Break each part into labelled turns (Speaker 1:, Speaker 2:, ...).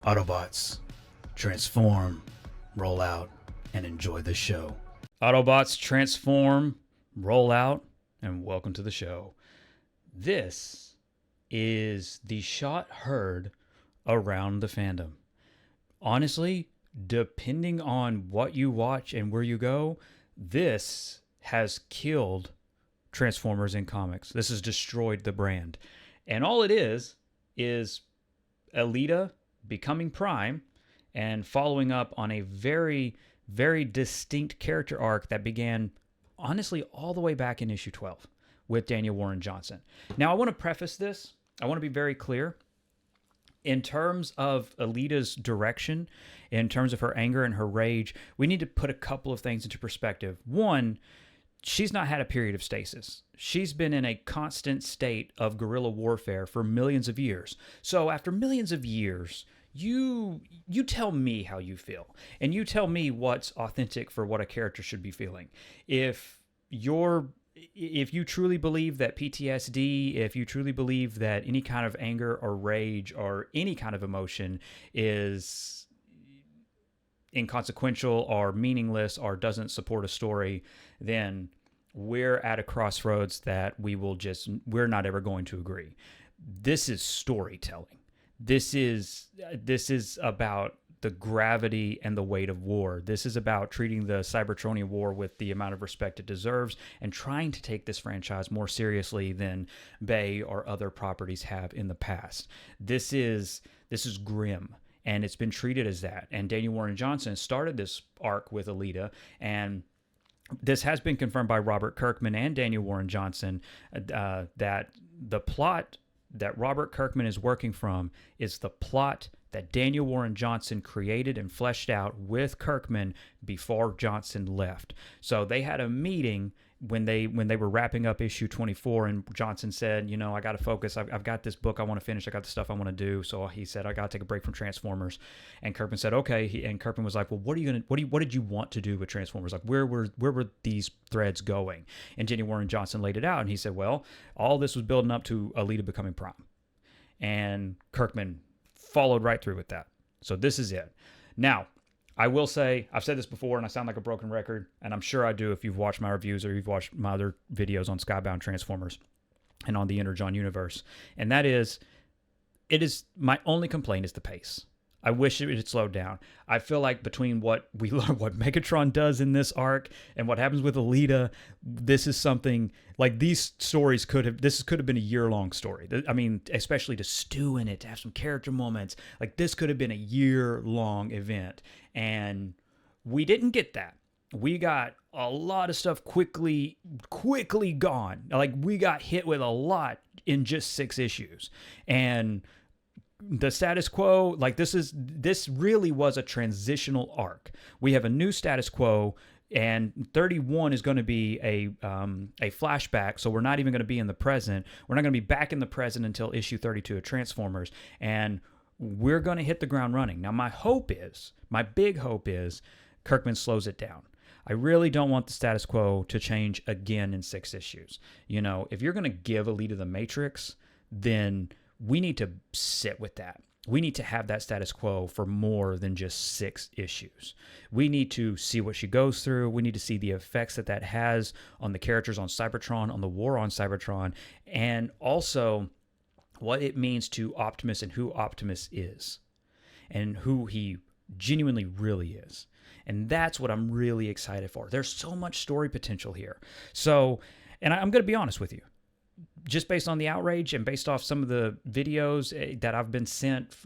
Speaker 1: Autobots, transform, roll out, and enjoy the show. Autobots, transform, roll out, and welcome to the show. This is the shot heard around the fandom. Honestly, depending on what you watch and where you go, this has killed Transformers in comics. This has destroyed the brand. And all it is Elita becoming Prime and following up on a very, very distinct character arc that began, honestly, all the way back in issue 12 with Daniel Warren Johnson. Now, I want to preface this. I want to be very clear. In terms of Elita's direction, in terms of her anger and her rage, we need to put a couple of things into perspective. One, she's not had a period of stasis. She's been in a constant state of guerrilla warfare for millions of years. So after millions of years, you tell me how you feel, and you tell me what's authentic for what a character should be feeling. If you truly believe that PTSD, if you truly believe that any kind of anger or rage or any kind of emotion is inconsequential or meaningless or doesn't support a story, then we're at a crossroads that we're not ever going to agree. This is storytelling. This is about the gravity and the weight of war. This is about treating the Cybertronian War with the amount of respect it deserves and trying to take this franchise more seriously than Bay or other properties have in the past. This is grim, and it's been treated as that. And Daniel Warren Johnson started this arc with Elita, and this has been confirmed by Robert Kirkman and Daniel Warren Johnson that the plot that Robert Kirkman is working from is the plot that Daniel Warren Johnson created and fleshed out with Kirkman before Johnson left. So they had a meeting when they were wrapping up issue 24, and Johnson said, I got to focus. I've got this book I want to finish. I got the stuff I want to do. So he said, I got to take a break from Transformers. And Kirkman said, okay. And Kirkman was like, well, what did you want to do with Transformers? Like, where were these threads going? And Daniel Warren Johnson laid it out, and he said, well, all this was building up to Elita becoming Prime. And Kirkman followed right through with that. So this is it. Now, I will say, I've said this before and I sound like a broken record, and I'm sure I do if you've watched my reviews or you've watched my other videos on Skybound Transformers and on the Energon universe. And that is, my only complaint is the pace. I wish it had slowed down. I feel like between what we learn, what Megatron does in this arc and what happens with Elita, this is something like this could have been a year-long story. I mean, especially to stew in it, to have some character moments. Like, this could have been a year-long event. And we didn't get that. We got a lot of stuff quickly gone. Like, we got hit with a lot in just 6 issues. And the status quo, like, this really was a transitional arc. We have a new status quo, and 31 is going to be a flashback, so we're not even going to be in the present. We're not going to be back in the present until issue 32 of Transformers, and we're going to hit the ground running. Now, my big hope is Kirkman slows it down. I really don't want the status quo to change again in 6 issues. If you're going to give Elita the Matrix, then we need to sit with that. We need to have that status quo for more than just 6 issues. We need to see what she goes through. We need to see the effects that has on the characters on Cybertron, on the war on Cybertron, and also what it means to Optimus and who Optimus is and who he genuinely really is. And that's what I'm really excited for. There's so much story potential here. So, and I'm going to be honest with you. Just based on the Outrage and based off some of the videos that I've been sent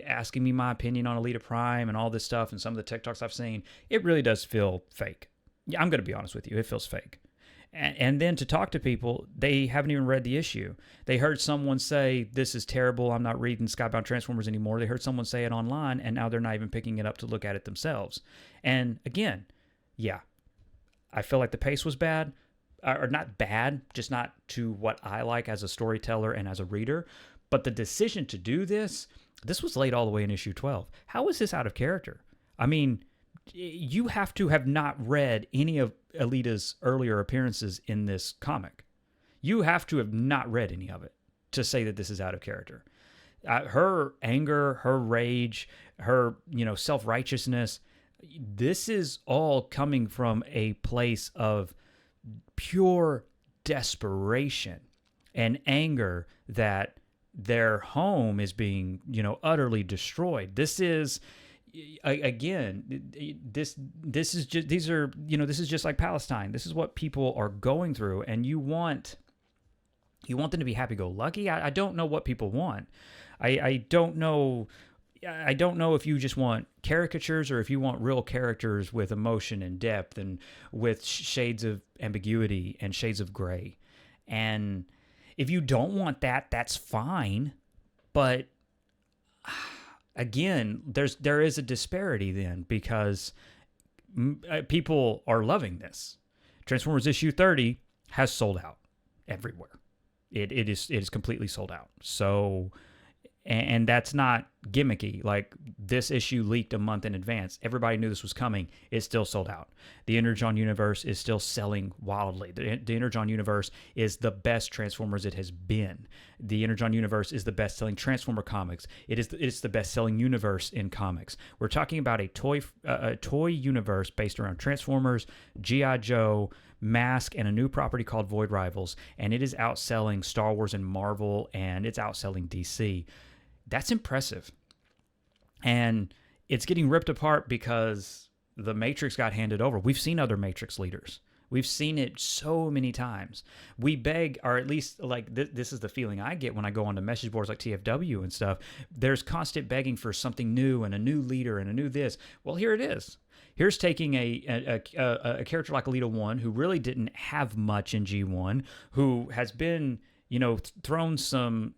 Speaker 1: asking me my opinion on Elita Prime and all this stuff and some of the TikToks I've seen, it really does feel fake. Yeah, I'm going to be honest with you. It feels fake. And then to talk to people, they haven't even read the issue. They heard someone say, this is terrible, I'm not reading Skybound Transformers anymore. They heard someone say it online, and now they're not even picking it up to look at it themselves. And again, yeah, I feel like the pace was bad. Or not bad, just not to what I like as a storyteller and as a reader. But the decision to do this was laid all the way in issue 12. How is this out of character? I mean, you have to have not read any of Elita's earlier appearances in this comic. You have to have not read any of it to say that this is out of character. Her anger, her rage, her, self-righteousness, this is all coming from a place of pure desperation and anger that their home is being, utterly destroyed. This is, again, this is just, these are, this is just like Palestine. This is what people are going through, and you want them to be happy-go-lucky. I don't know what people want. I don't know. I don't know if you just want caricatures or if you want real characters with emotion and depth and with shades of ambiguity and shades of gray. And if you don't want that, that's fine. But again, there is a disparity then, because people are loving this. Transformers issue 30 has sold out everywhere. It is completely sold out. So, and that's not gimmicky. Like, this issue leaked a month in advance. Everybody knew this was coming. It's still sold out. The Energon universe is still selling wildly. The Energon universe is the best Transformers it has been. The Energon universe is the best-selling Transformer comics. It's the best-selling universe in comics. We're talking about a toy universe based around Transformers, G.I. Joe, Mask, and a new property called Void Rivals, and it is outselling Star Wars and Marvel, and it's outselling DC. That's impressive. And it's getting ripped apart because the Matrix got handed over. We've seen other Matrix leaders. We've seen it so many times. We beg, or at least, like, this is the feeling I get when I go onto message boards like TFW and stuff. There's constant begging for something new and a new leader and a new this. Well, here it is. Here's taking a character like Elita 1, who really didn't have much in G1, who has been, thrown some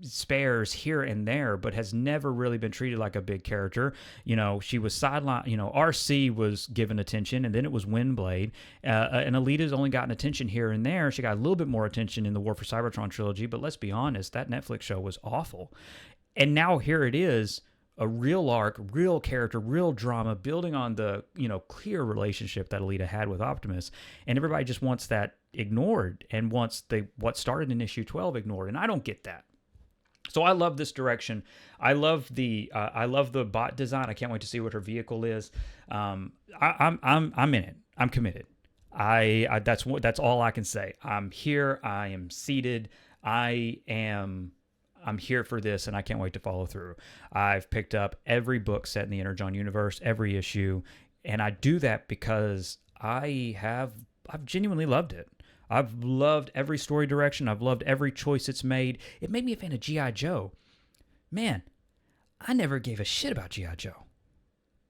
Speaker 1: spares here and there, but has never really been treated like a big character. She was sidelined. RC was given attention, and then it was Windblade. And Elita's only gotten attention here and there. She got a little bit more attention in the War for Cybertron trilogy, but let's be honest, that Netflix show was awful. And now here it is, a real arc, real character, real drama, building on the, clear relationship that Elita had with Optimus. And everybody just wants that ignored and wants what started in issue 12 ignored. And I don't get that. So I love this direction. I love the bot design. I can't wait to see what her vehicle is. I'm in it. I'm committed. That's all I can say. I'm here. I am seated. I'm here for this, and I can't wait to follow through. I've picked up every book set in the Energon universe, every issue, and I do that because I've genuinely loved it. I've loved every story direction. I've loved every choice it's made. It made me a fan of G.I. Joe. Man, I never gave a shit about G.I. Joe.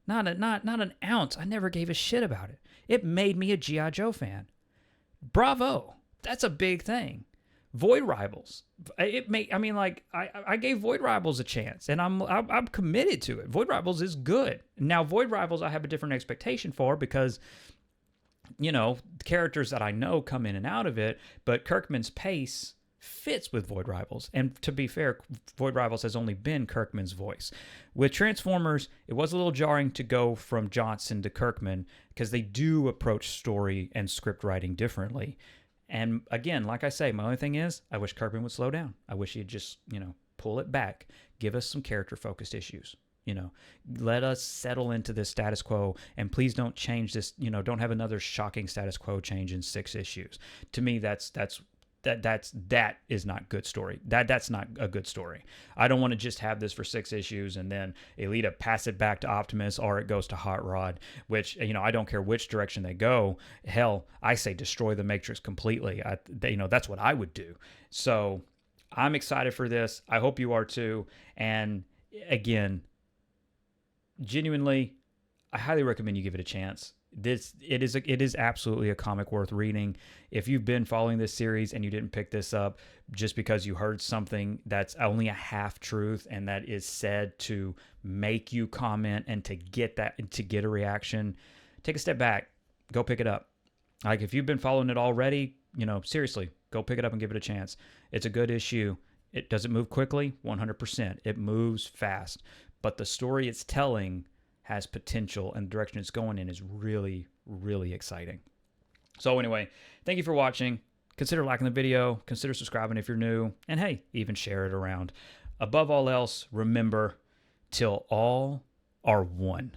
Speaker 1: Not an ounce. I never gave a shit about it. It made me a G.I. Joe fan. Bravo. That's a big thing. Void Rivals. I gave Void Rivals a chance, and I'm committed to it. Void Rivals is good. Now, Void Rivals I have a different expectation for because, the characters that I know come in and out of it, but Kirkman's pace fits with Void Rivals. And to be fair, Void Rivals has only been Kirkman's voice. With Transformers, it was a little jarring to go from Johnson to Kirkman because they do approach story and script writing differently. And again, like I say, my only thing is, I wish Kirkman would slow down. I wish he'd just, pull it back. Give us some character-focused issues. Let us settle into this status quo, and please don't change this. Don't have another shocking status quo change in 6 issues. To me, that is not good story. That's not a good story. I don't want to just have this for 6 issues and then Elita pass it back to Optimus, or it goes to Hot Rod, which, I don't care which direction they go. Hell, I say destroy the Matrix completely. That's what I would do. So I'm excited for this. I hope you are too. And again, genuinely, I highly recommend you give it a chance. It is absolutely a comic worth reading. If you've been following this series and you didn't pick this up just because you heard something that's only a half truth and that is said to make you comment and to get a reaction, take a step back, go pick it up. Like, if you've been following it already, seriously, go pick it up and give it a chance. It's a good issue. Does it move quickly? 100%. It moves fast, but the story it's telling has potential, and the direction it's going in is really, really exciting. So anyway, thank you for watching. Consider liking the video. Consider subscribing if you're new. And hey, even share it around. Above all else, remember, till all are one.